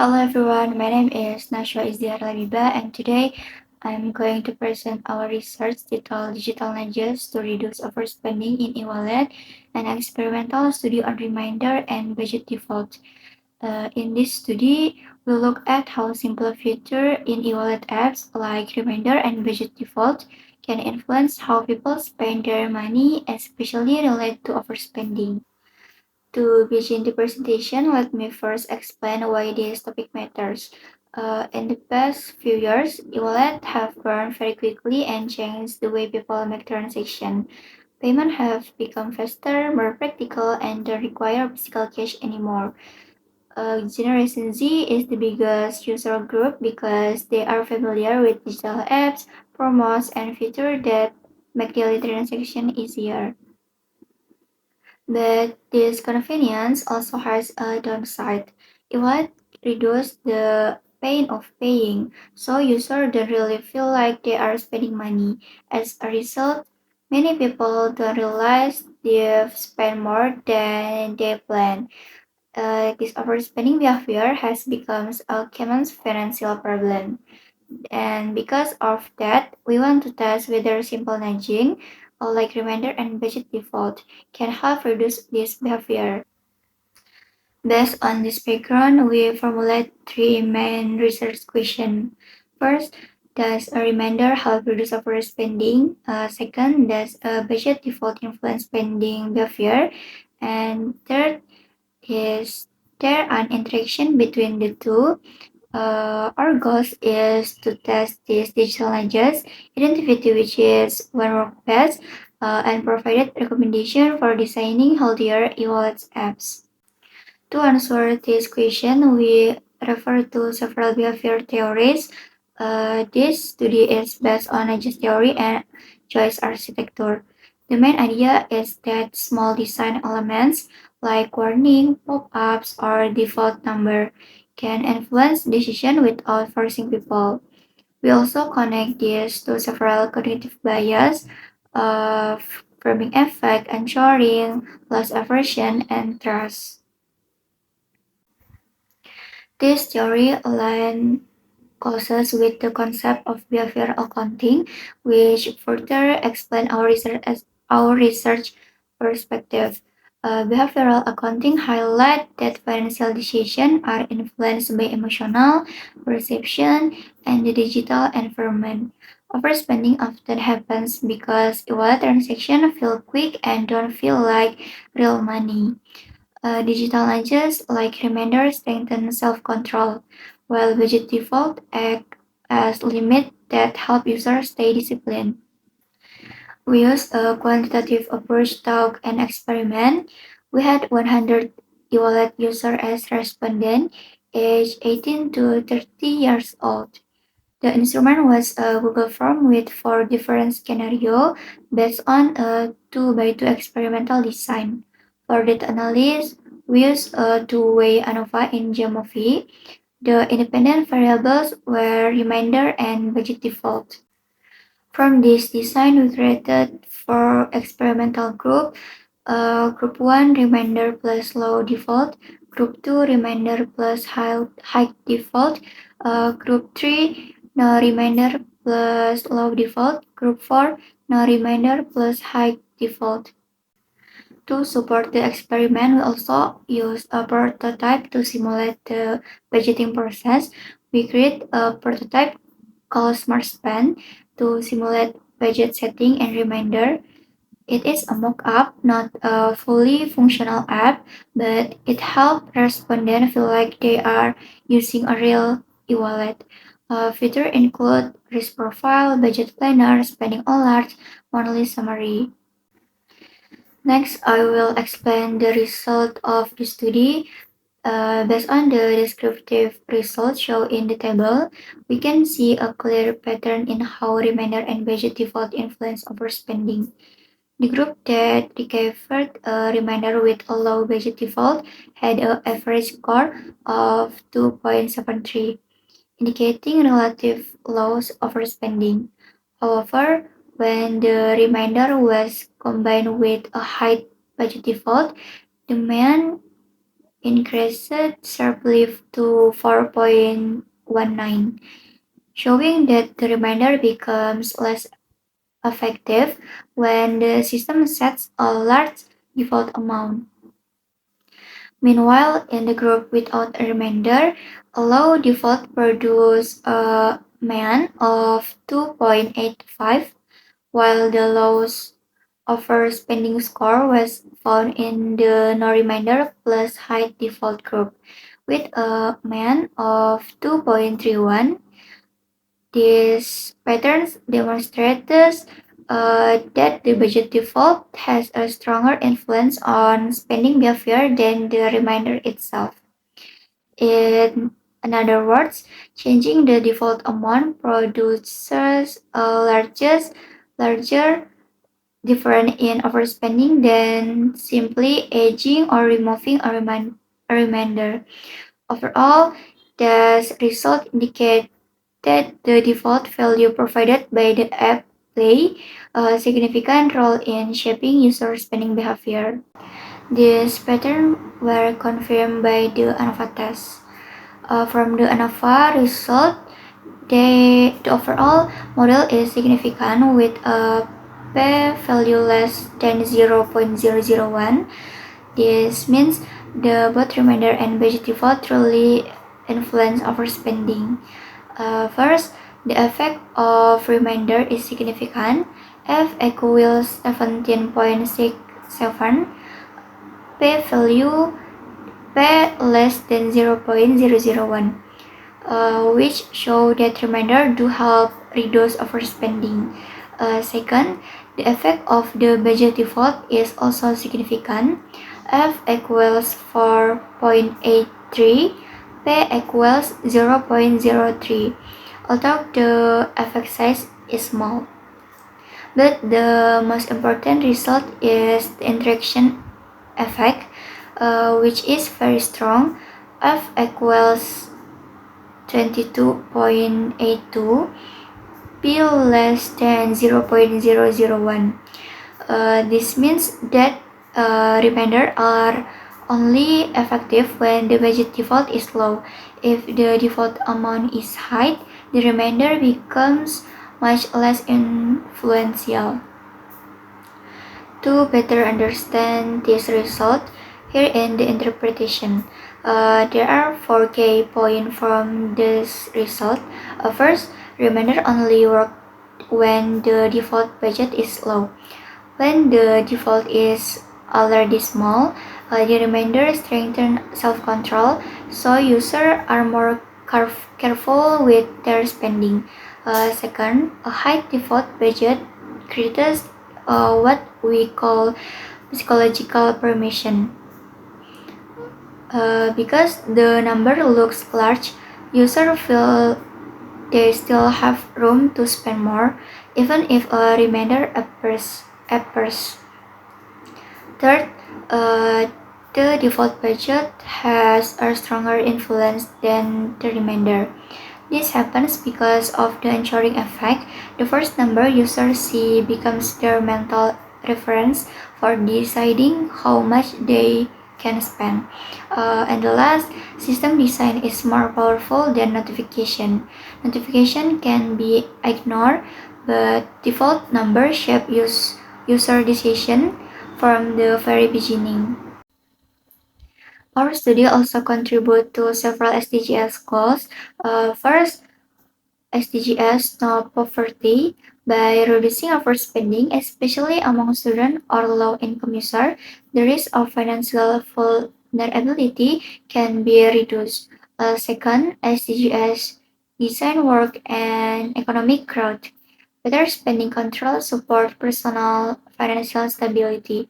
Hello everyone, my name is Nasywa Izdihar Labibah, and today I'm going to present our research titled Digital Nudges to Reduce Overspending in e-wallet, an experimental study on reminder and budget default. In this study, we'll look at how simple features in e-wallet apps like reminder and budget default can influence how people spend their money, especially related to overspending. To begin the presentation, let me first explain why this topic matters. In the past few years, e-wallets have grown very quickly and changed the way people make transactions. Payments have become faster, more practical, and don't require physical cash anymore. Generation Z is the biggest user group because they are familiar with digital apps, promos, and features that make daily transaction easier. But this convenience also has a downside. It might reduce the pain of paying, so users don't really feel like they are spending money. As a result, many people don't realize they've spent more than they planned. This overspending behavior has become a common financial problem. And because of that, we want to test whether simple nudging, like reminder and budget default, can help reduce this behavior. Based on this background, we formulate three main research questions. First, does a reminder help reduce overspending? Second, does a budget default influence spending behavior? And third, is there an interaction between the two? Our goal is to test these digital nudges, identify which is one work best, and provide recommendation for designing healthier e-wallet apps. To answer this question, we refer to several behavior theories. This study is based on nudges theory and choice architecture. The main idea is that small design elements like warning, pop-ups, or default number can influence decision without forcing people. We also connect this to several cognitive bias of framing effect, ensuring loss aversion, and trust. This theory aligns closest with the concept of behavioral accounting, which further explain our research perspective. Behavioral accounting highlight that financial decisions are influenced by emotional, perception, and the digital environment. Overspending often happens because wallet transactions feel quick and don't feel like real money. Digital nudges like reminders strengthen self-control, while budget default act as limit that help users stay disciplined. We used a quantitative approach to an experiment. We had 100 e-wallet users as respondents, aged 18 to 30 years old. The instrument was a Google form with four different scenarios based on a 2 by 2 experimental design. For data analysis, we used a two-way ANOVA in geometry. The independent variables were reminder and budget default. From this design, we created four experimental groups. Group 1 reminder plus low default, Group 2 reminder plus high default, Group 3 no reminder plus low default, Group 4 no reminder plus high default. To support the experiment, we also use a prototype to simulate the budgeting process. We create a prototype called Smart Spend to simulate budget setting and reminder. It is a mock-up, not a fully functional app, but it helps respondents feel like they are using a real e-wallet. Features include risk profile, budget planner, spending alerts, monthly summary. Next, I will explain the result of the study. Based on the descriptive results shown in the table, we can see a clear pattern in how reminder and budget default influence overspending. The group that recovered a reminder with a low budget default had an average score of 2.73, indicating relative loss overspending. However, when the reminder was combined with a high budget default, the mean increased sharply to 4.19, showing that the reminder becomes less effective when the system sets a large default amount. Meanwhile, in the group without a reminder, a low default produced a mean of 2.85, while the lowest overspending score was found in the no reminder plus high default group, with a mean of 2.31. These patterns demonstrate that the budget default has a stronger influence on spending behavior than the reminder itself. In other words, changing the default amount produces a larger difference in overspending than simply aging or removing a reminder. Overall, the result indicate that the default value provided by the app play a significant role in shaping user spending behavior. These patterns were confirmed by the ANOVA test. From the ANOVA result, the overall model is significant with a p-value less than 0.001. This means the both reminder and budget default truly influence overspending. First, the effect of reminder is significant. F equals 17.67, p-value p less than 0.001, which show that reminder do help reduce overspending. Second, the effect of the budget default is also significant. F equals 4.83, P equals 0.03, although the effect size is small. But the most important result is the interaction effect, which is very strong. F equals 22.82, P less than 0.001. This means that remainder are only effective when the budget default is low. If the default amount is high, the remainder becomes much less influential. To better understand this result, here in the interpretation, there are four key points from this result. First, remainder only work when the default budget is low. When the default is already small, the remainder strengthen self-control, so users are more careful with their spending. Second, a high default budget creates what we call psychological permission. Because the number looks large, users feel they still have room to spend more, even if a remainder appears. Third, the default budget has a stronger influence than the remainder. This happens because of the anchoring effect. The first number users see becomes their mental reference for deciding how much they can spend. And the last, system design is more powerful than notification. Notification can be ignored, but default number shape user decision from the very beginning. Our study also contribute to several SDGs goals. First, SDGs no poverty by reducing overspending, especially among students or low-income users, the risk of financial vulnerability can be reduced. Second, SDGs design work and economic growth. Better spending control support personal financial stability,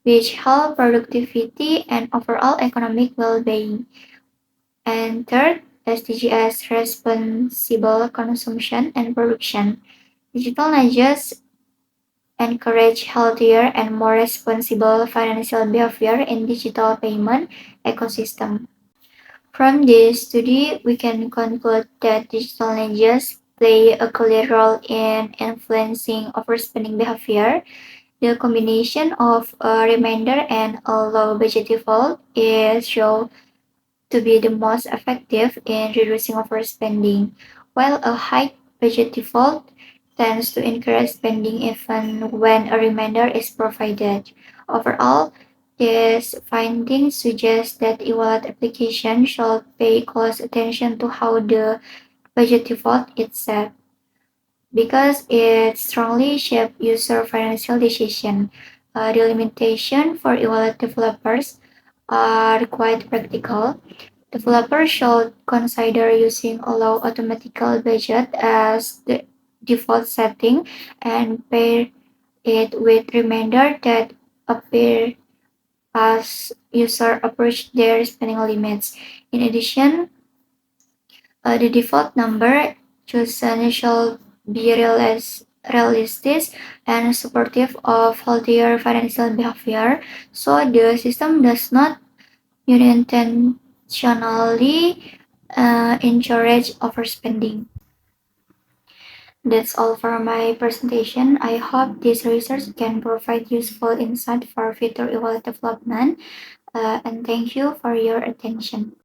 which help productivity and overall economic well-being. And third, SDGs responsible consumption and production. Digital nudges encourage healthier and more responsible financial behavior in digital payment ecosystem. From this study, we can conclude that digital nudges play a clear role in influencing overspending behavior. The combination of a reminder and a low budget default is shown to be the most effective in reducing overspending, while a high budget default tends to encourage spending even when a reminder is provided. Overall, these findings suggest that e-wallet application should pay close attention to how the budget default is set because it strongly shapes user financial decision. The limitation for e-wallet developers are quite practical. Developers should consider using allow automatical budget as the default setting and pair it with reminder that appear as user approach their spending limits. In addition, the default number chosen should be realistic and supportive of healthier financial behavior, so the system does not unintentionally encourage overspending. That's all for my presentation. I hope this research can provide useful insight for future e-wallet development. And thank you for your attention.